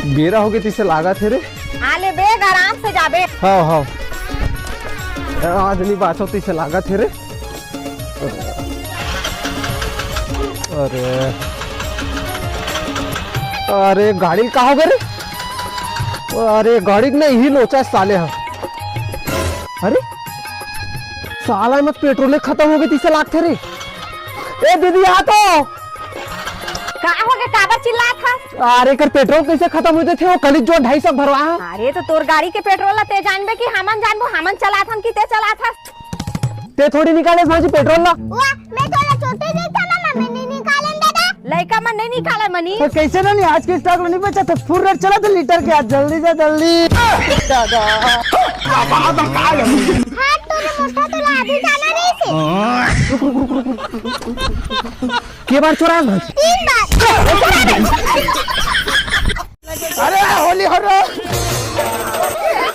बेरा हो गई तिसे लागा थे रे। आले बेग आराम से जाबे। हाँ हाँ आदमी बात होती से लागा थे रे। अरे अरे गाड़ी कहाँ हो गए रे? अरे गाड़ी नहीं ही लोचा साले हैं। अरे साला मत पेट्रोल खत्म हो गई तीसरे लाख थे रे। ए दीदी आ तो कहाँ हो गए काबर चिल्ला था? अरे कर पेट्रोल कैसे खत्म होते थे वो कल जो 250 भरवा। अरे तो तोर गाड़ी के पेट्रोल ला ते जानबे कि हमन जानबो हमन चला थन कि ते चला था? ते थोड़ी निकाले भाजी पेट्रोल ला। वाह मैं तोला छोटे देखता ना मैं नहीं निकालन दादा। लड़का मन नहीं निकाला मनी। तो कैसे ना नहीं आज के स्टॉक में नहीं बचा तो फुल रेट चला तो लीटर के आज जल्दी से जल्दी। दादा हां तोरे मोटा तो आधी जाना नहीं से। के बार चुराया भाजी? 3 बार। अरे होली हो रहा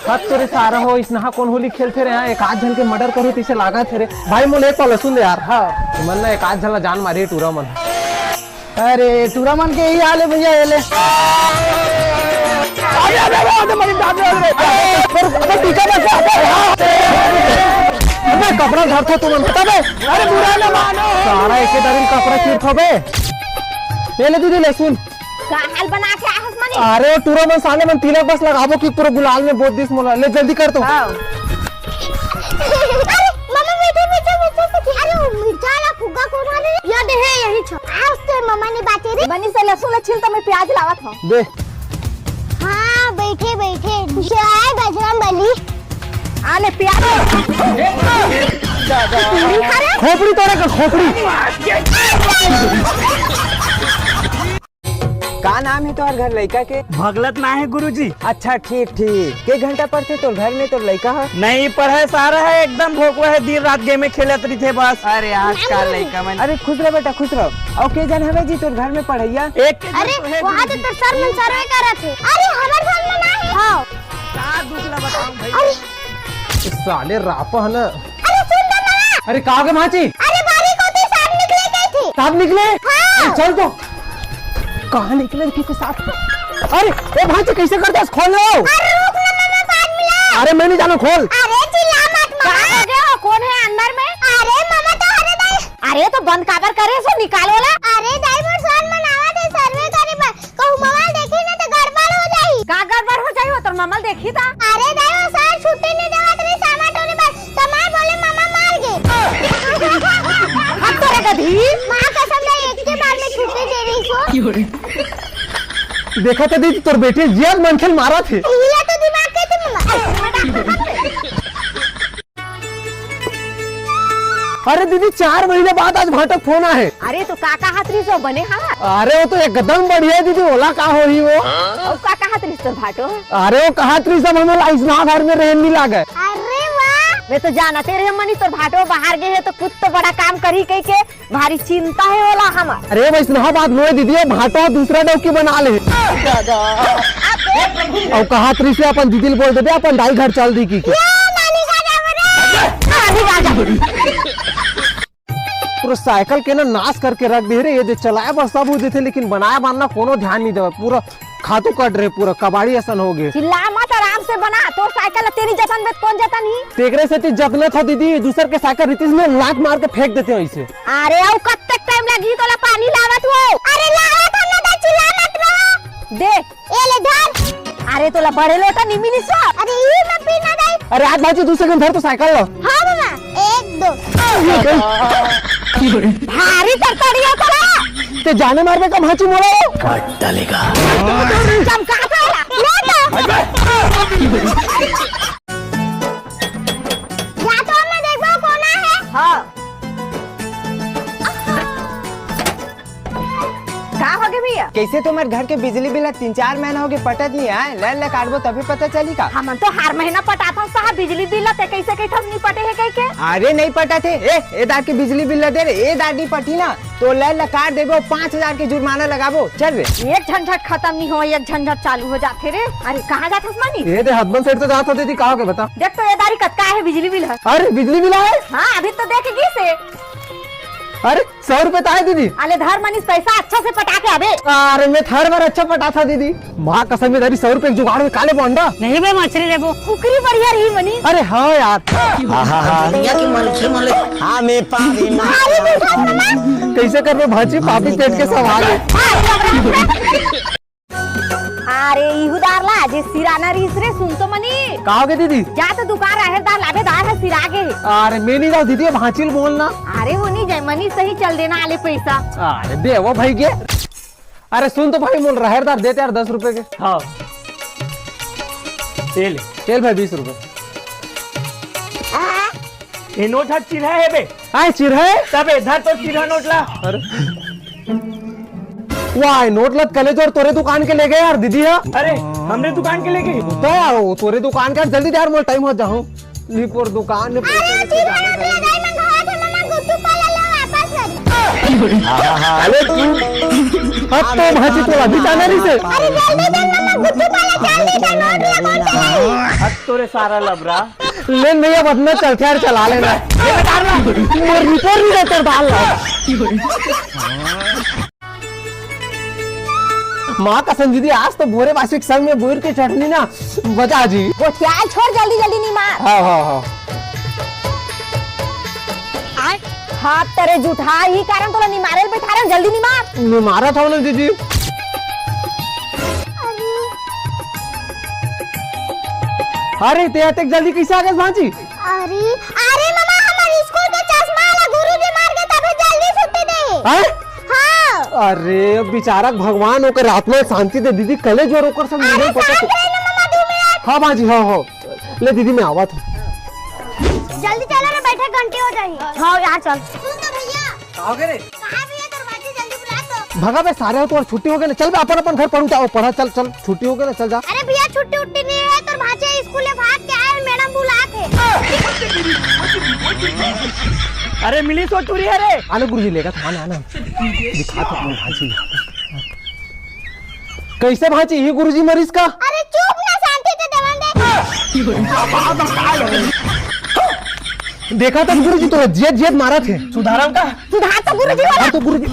हद तेरे सारा हो इस नहा कौन होली खेलते रहे हैं। एक आध जन के मर्डर करो तीसे लागा थे रे भाई। मोले एक पल सुन दे यार। हाँ मन ना एक आध जन जान मारी टूरा मन। अरे टूरामन के यही हाल है भैया ये ले। कपड़ा धर था तुम अरे बुरा न मानो सारा एक कपड़ा चीर थो बे। ये ले दीदी ले सुन का हाल बना के आहस मनी। अरे टूरा मन सामने मन तिलक बस लगाबो कि पूरा गुलाल में बहुत दिस मोला ले जल्दी कर तो। अरे मम्मा मीठे अरे मिर्चा ला फुग्गा कौन वाले याद है यही छो आज ते मम्मा ने बाते रे बनी से लहसुन छिल तो मैं प्याज लावत हूं दे। हां बैठे चाय बजरंग बली आले प्याज खोपड़ी तोड़े का खोपड़ी। का नाम है तोहर घर लड़का के? भगलत ना है गुरुजी। अच्छा ठीक ठीक के घंटा पढ़ते तो घर में तो लड़का है नहीं पढ़े सारा है एकदम भोगवा है दिन रात गेम में खेलत रही थे बस। अरे आज का लड़का मन। अरे खुश रहो बेटा खुश रहो। और के जन हवे जी तोर घर में पढ़ैया एक अरे वहां तो सर मन सर्वे करत थे। अरे हमर घर में नहीं हां का दुखला बताऊं भाई। अरे साले रापा है ना। अरे सुन ना मामा। अरे कहाँ गए माची? अरे बारी को तो साहब निकले गए थे। साहब निकले? हाँ। चल तो कहाँ निकले किसके साथ? अरे ए भाई कैसे करते खोल लो। अरे रुक ना मामा बाद मिला। अरे मैं नहीं जाना खोल। अरे चिल्ला मत मामा। कहां गए हो कौन है अंदर में? अरे मामा तो अरे दाई। अरे तो बंद काबर करे सो निकालो ला। अरे दाई मोर सन मनावा थे सर्वे करे पर कहू मोबाइल देखी ना तो गड़बड़ हो जाई। का गड़बड़ हो जाई हो तोर मोबाइल देखी ता? अरे दाई वो सर छुट्टी नहीं देवत रे सामा टोने पर तो मैं बोले मामा मार गए। हम तोरे गधी मां कसम ले एक के बार में छुट्टी दे रही सो। देखा था दीदी तोर बेटे जियाद मंथन मारा थे। ये तो दिमाग के थे मामा। अरे दीदी 4 महीने बाद आज भाटक फोन है। अरे तो काका हाथरी सो बने हाँ। अरे वो तो एकदम बढ़िया है दीदी। ओला का हो ही वो। और काका हाथरी सो भाटो। अरे वो कहा त्री सब हमें इस्ना घर में रहने नहीं लागे। अरे वाह मैं तो जानते रहे मनी तो भाटो बाहर गए है तो कुछ तो बड़ा काम करी कह के भारी चिंता है वाला हमार। अरे वैष्णव बात नो दीदी भाटो दूसरा डौकी बना ले। और कहा त्री से अपन दीदी बोल दे अपन दाई घर चल दी की। पूरा साइकिल के ना नाश करके रख दे रे। ये जो चलाया बस सब हो थे लेकिन बनाया बांधना कोनो ध्यान नहीं दे। पूरा खातू कट रहे पूरा कबाड़ी ऐसा हो गए। चिल्ला मत आराम से बना तो साइकिल तेरी जतन में कौन जतन ही। तेरे से ती जतन था दीदी दूसर के साइकिल रितीश में लात मार के फेंक देते हैं ऐसे। अरे और कब तक टाइम लगी तो पानी लावत हो। अरे लावत हम ना चिल्ला मत रहो। दे ए ले धर। अरे तोला बड़े लोटा नहीं मिली सो। अरे ये मैं पीना दे। अरे आज भाजी दूसरे दिन धर तो साइकिल लो। हां मामा 1 2 भारी तरतड़िया करा ते जाने मारने का भाची मोड़ा काट डालेगा। चमकाता है ले तो या तो मैं देखो कौन है। हां का हो गए भैया? कैसे तुम्हारे घर के बिजली बिल 3-4 महीना हो गए पटत नहीं है। लाइन ला काटबो तभी पता चली का। हम तो हर महीना पटाता साहब बिजली बिल ते कैसे नहीं पटे है कह के। अरे नहीं पटा थे ए दार के बिजली बिल दे रे ए दार नहीं पटी ना तो लाइन ला काट देबो 5000 के जुर्माना लगाबो। चल रे एक झंझट खत्म नहीं हो एक झंझट चालू हो जाते रे। अरे कहाँ जाते मनी? ये दे हस्बैंड साइड तो जाता दीदी कहा के बता। देख तो ये दारी कत का है बिजली बिल है। अरे बिजली बिल है। हाँ अभी तो देखेगी से अरे 100 रुपए तो आए दीदी। अले धर मनीष पैसा अच्छा से पटा के अबे। अरे मैं हर बार अच्छा पटा था दीदी। माँ कसम में 100 रुपए जुगाड़ में काले बंडा। नहीं बे मछली लेबो कुकरी बढ़िया रही मनीष। अरे हाँ यार। कैसे कर रहे भाजी पापी पेट के सवाल है। अरे इहुदार ला जे सिराना रीस रे सुन तो मनी। कहोगे दीदी? जा तो दुकान रहेदार लाभेदार है सिरागे। अरे मैं नहीं जाऊँ दीदी भांचिल बोलना। अरे वो नहीं जाए मनी सही चल देना आले पैसा। अरे दे वो भाई के। अरे सुन तो भाई मोल रहेदार देते यार 10 रुपए के। हाँ तेल चल भाई 20 रुपए। ये नोट हट चिन्ह है बे। आए चिर है। तबे धर तो चिन्ह नोट ला। अरे वाह नोट लत कले जो तोरे दुकान के ले गए यार दीदी। है अरे हमने दुकान के लेके तो यार वो तोरे दुकान का जल्दी यार मोल टाइम हो जाऊं लिपोर दुकान में अरे तू अब तो भाजी तो अभी जाना नहीं से। अब तोरे सारा लबरा लेन भैया बदना चल यार चला लेना। मोर रिपोर्ट नहीं देते डाल माँ कसम दीदी आज तो भोरे वासिक संग में बोर के चटनी ना बजा जी। वो क्या छोड़ जल्दी जल्दी नहीं मार। हाँ हाँ हाँ हाथ तेरे झूठा ही कारण तो नहीं मारे पे थारे जल्दी नहीं मार। मैं मारा था ना दीदी। अरे ते तक जल्दी कैसे आ गए भांजी? अरे अरे मामा हमारे स्कूल के चश्मा वाला गुरुजी मार के तभी जल्दी छुट्टी दे। हाँ? हाँ अरे बेचारा भगवान होकर रात में शांति दे दीदी कले जो रोकर सब नहीं पता। हाँ भांजी हाँ हाँ ले दीदी मैं आवा था। जल्दी चलो ना बैठे घंटे हो जाएंगे। हाँ यार चल। सुन तो भैया कहाँ गए रे? कहाँ भैया दरवाजे जल्दी बुला तो। भगा बे सारे हो तो छुट्टी हो गए ना चल बे अपन अपन घर पढ़ू जाओ पढ़ा चल चल छुट्टी हो गई ना चल जा। अरे भैया छुट्टी उट्टी नहीं है तो भाचे स्कूल भाग के आए मैडम बुलाते। अरे मिली सो टूरी है रे। आना गुरुजी लेगा था आना आना दिखा तो अपनी भांजी। कैसे भांजी ही गुरुजी मरीज का? अरे चुप ना शांति से दवा दे। देखा था गुरुजी तो जेद जेद मारा थे। सुधारम का सुधार तो गुरुजी वाला। तो गुरुजी